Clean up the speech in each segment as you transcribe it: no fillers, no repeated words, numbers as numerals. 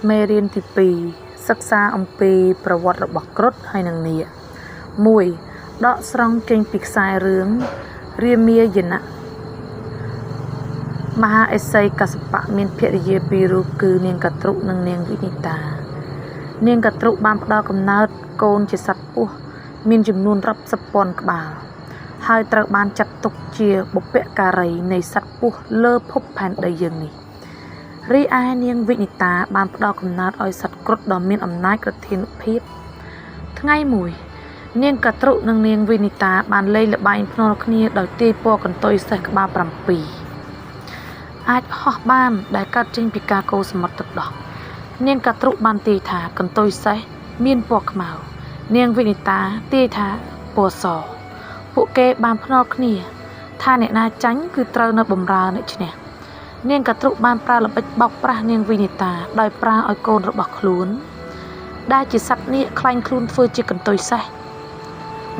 មេរៀនទី2សិក្សាអំពីប្រវត្តិរបស់គ្រុឌហើយនឹងនាគ 1. ដកស្រង់ចេញពីខ្សែរឿងរាមាយណៈមហាឥសីកស្សបៈមានភរិយាពីររូបគឺនាងកទ្រុនិងនាងវិនិតានាងកទ្រុបានផ្ដល់កំណើតកូនជាសត្វពស់មានចំនួនរាប់សិបពាន់ក្បាលហើយត្រូវបានចាត់ទុកជាបុព្វការីនៃសត្វពស់លើភពផែនដីយើងនេះរីឯនាងវិនិតាបានផ្ដល់កំណើតឲ្យសត្វគ្រុឌដ៏មានអំណាចក្រធានុភាពថ្ងៃមួយនាងកទ្រុនិងនាងវិនិតាបានលេងល្បែងភ្នាល់គ្នាដោយទាយពណ៌កន្ទុយសេះក្បាល7អាចហោះបានដែលកើតចេញពីការកូរសមុទ្រទឹកដោះនាងកទ្រុបានទាយថាកន្ទុយសេះមានពណ៌ខ្មៅនាងវិនិតាទាយថាពណ៌សពួកគេបានភ្នាល់គ្នាថាអ្នកណាចាញ់គឺត្រូវនៅបម្រើអ្នកឈ្នះនាងកទ្រុបានប្រើល្បិចបោកប្រាស់នាងវិនិតាដោយប្រើឲ្យកូនរបស់ខ្លួនដែលជាសត្វនាគខ្លាញ់ខ្លួនធ្វើជាកន្ទុយសេះ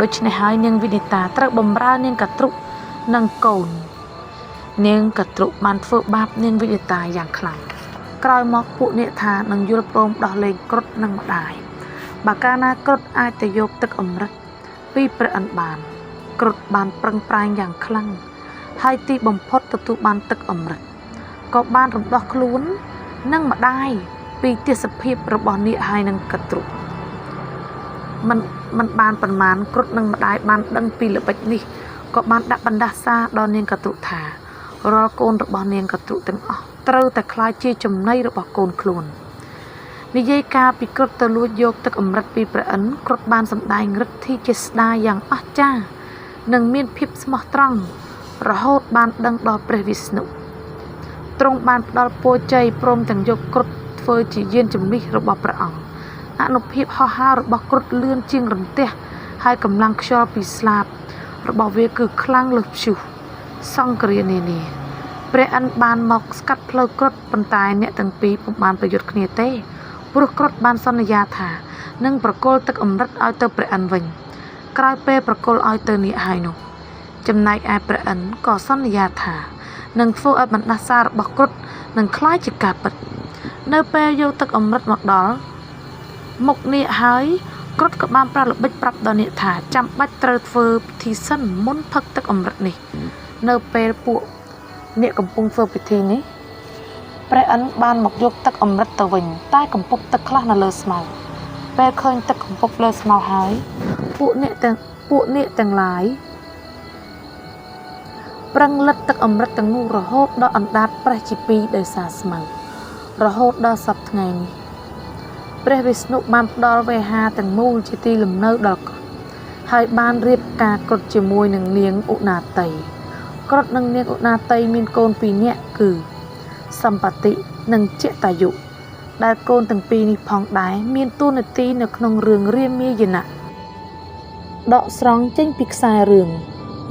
ដូច្នេះហើយនាងវិនិតាត្រូវបម្រើនាងកទ្រុនិងកូននាងកទ្រុបានធ្វើបាបនាងវិនិតាយ៉ាងខ្លាំងក្រោយមកពួកនាគថានឹងយល់ព្រមដោះលែងគ្រុឌនិងម្ដាយបើកាលណាគ្រុឌអាចទៅយកទឹកអម្រឹតពីព្រះឥន្ទបានគ្រុឌបានប្រឹងប្រែងយ៉ាងខ្លាំងហើយទីបំផុតទទួលបានទឹកអម្រឹតក៏បានរំដោះខ្លួននិងម្ដាយពីទេសភាពរបស់នាគហើយនឹងកទ្រុមិនបានប្រមាណគ្រុឌនិងម្ដាយបានដឹងពីល្បិចនេះក៏បានដាក់បណ្ដាសាដល់នាងកទ្រុថារាល់កូនរបស់នាងកទ្រុទាំងអស់ត្រូវតែក្លាយជាចំណីរបស់កូនខ្លួននិយាយការពីគ្រុឌទៅលួចយកទឹកអម្រឹតពីព្រះឥន្ទគ្រុឌបានសម្ដែងឫទ្ធិជាស្ដាយ៉ាងអស្ចារ្យនិងមានភាពស្មោះត្រង់រហូតបានដឹងដល់ព្រះវិស្ណុទ្រង់បានផ្ដល់ពរជ័យព្រមទាំងយកគ្រុឌធ្វើជាយានជំនិះរបស់ព្រះអង្គអនុភាពហោះហើររបស់គ្រុឌលឿនជាងរន្ទះហើយកម្លាំងខ្យល់ពីស្លាបរបស់វាគឺខ្លាំងលើសព្យុះសង្គ្រានានាព្រះឥន្ទបានមកស្កាត់ផ្លូវគ្រុឌប៉ុន្តែអ្នកទាំងពីរពុំបានប្រយុទ្ធគ្នាទេព្រោះគ្រុឌបានសន្យាថានឹងប្រគល់ទឹកអម្រឹតឲ្យទៅព្រះឥន្ទវិញក្រោយពេលប្រគល់ឲ្យទៅនាគហើយនោះចំណែកឯព្រះឥន្ទក៏សន្យាថានឹងធ្វើឲ្យបណ្ដាសារបស់គ្រុឌនឹងคล้ายជាការពិតនៅពេលយកទឹកអម្រឹតមកដល់មុខនាគហើយគ្រុឌក៏បានប្រើល្បិចប្រាប់ដល់នាគថាចាំបាច់ត្រូវធ្វើពិធីសិនមុនផឹកទឹកអម្រឹតនេះនៅពេលពួកនាគកំពុងធ្វើពិធីនេះព្រះឥន្ទបានមកយកទឹកអម្រឹតទៅវិញតែកំពប់ទឹកខ្លះនៅលើស្មៅពេលឃើញទឹកកំពប់លើស្មៅហើយពួកនាគទាំងឡាយប្រឹងលិតទឹកអម្រឹតទាំងនោះរហូតដល់អណ្ដាតប្រេះជាពីរដោយសារស្មៅរហូតដល់សប្តាហ៍ថ្ងៃនេះព្រះវិស្ណុបានផ្ដល់វេហាទាំងមូលជាទីលំនៅដល់គ្រុឌហើយបានរៀបការគ្រុឌជាមួយនឹងនាងឧណាតីគ្រុឌនិងនាងឧណាតីមានកូនពីរនាក់គឺសម្បតិនិងជតាយុដែលកូនទាំងពីរនេះផងដែរមានតួនាទីនៅក្នុងរឿងរាមាយណៈដកស្រង់ចេញពីខ្សែរឿង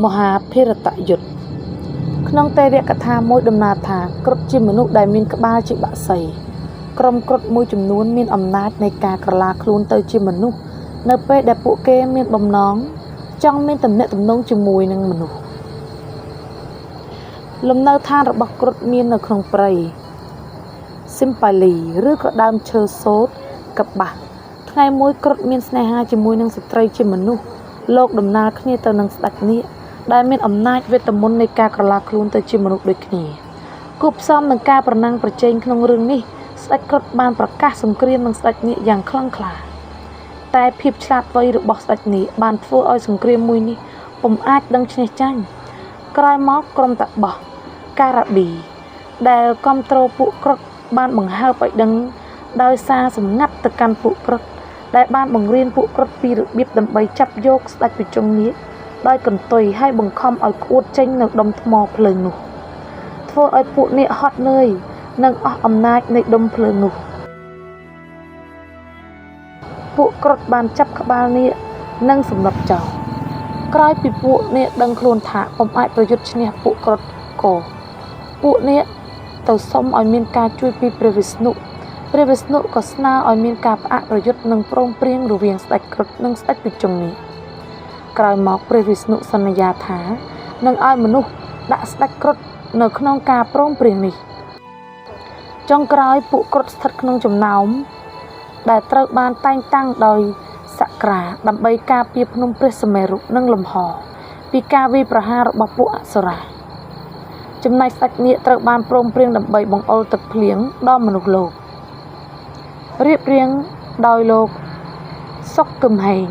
មហាភារតយុទ្ធក្នុងទេវកថាមួយដំណើរថាគ្រុឌជាមនុស្សដែលមានក្បាលជាបក្សីក្រុមគ្រុឌមួយចំនួនមានអំណាចនៃការក្រឡាខ្លួនទៅជាមនុស្សនៅពេលដែលពួកគេមានបំណងចង់មានទំនាក់ទំនងជាមួយនឹងមនុស្សលំនៅឋានរបស់គ្រុឌមាននៅក្នុងព្រៃស៊ីមប៉ាលីឬក៏ដើមឈើសូត្រកបាស់ថ្ងៃមួយគ្រុឌមានស្នេហាជាមួយនឹងស្ត្រីជាមនុស្សលោកដំណើរគ្នាទៅនឹងស្ដេចនាគដែលមានអំណាចវេទមន្តនៃការក្រឡាខ្លួនទៅជាមនុស្សដូចគ្នាគូផ្សំនឹងការប្រណាំងប្រជែងក្នុងរឿងនេះស្ដេចគ្រុឌបានប្រកាសសង្គ្រាមនឹងស្ដេចនាគយ៉ាងខ្លាំងក្លាតែភាពឆ្លាតវៃរបស់ស្ដេចនាគបានធ្វើឲ្យសង្គ្រាមមួយនេះពុំអាចដឹងឈ្នះចាញ់ក្រោយមកក្រុមតាបោះការ៉ាប៊ីដែលគ្រប់គ្រងពួកគ្រុឌបានបង្ហើបឲ្យដឹងដោយសារសម្ងាត់ទៅកាន់ពួកគ្រុឌដែលបានបង្រៀនពួកគ្រុឌពីរបៀបដើម្បីចាប់យកស្ដេចពីជង្គនាគដោយកន្ទុយហើយបង្ខំឲ្យក្អួតចេញនៅដុំថ្មភ្លើងនោះធ្វើឲ្យពួកនាគហត់នឿយនិងអស់អំណាចនៃដុំភ្លើងនោះពួកគ្រុឌបានចាប់ក្បាលនាគនិងសម្លាប់ចោលក្រោយពីពួកនាគដឹងខ្លួនថាពុំអាចប្រយុទ្ធឈ្នះពួកគ្រុឌក៏ពួកនាគទៅសុំឲ្យមានការជួយពីព្រះវិស្ណុក៏ស្នើឲ្យមានការផ្អាកប្រយុទ្ធនិងព្រមព្រៀងរវាងស្ដេចគ្រុឌនិងស្ដេចពីជង្គនាគក្រោយមកព្រះវិស្ណុសន្យាថានឹងឲ្យមនុស្សដាក់ស្ដេចគ្រុឌនៅក្នុងការព្រមព្រៀងនេះ ចុងក្រោយពួកគាត់ស្ថិតក្នុងចំណោមដែលត្រូវបានតែងតាំងដោយសក្រាដើម្បីការពារភ្នំព្រះសុមេរុនិងលំហពីការវាយប្រហាររបស់ពួកអសុរាចំណែកស្ដេចនាគត្រូវបានព្រមព្រៀងដើម្បីបង្អុរទឹកភ្លៀងដល់មនុស្សលោករៀបរៀងដោយលោកសុកគឹមហេង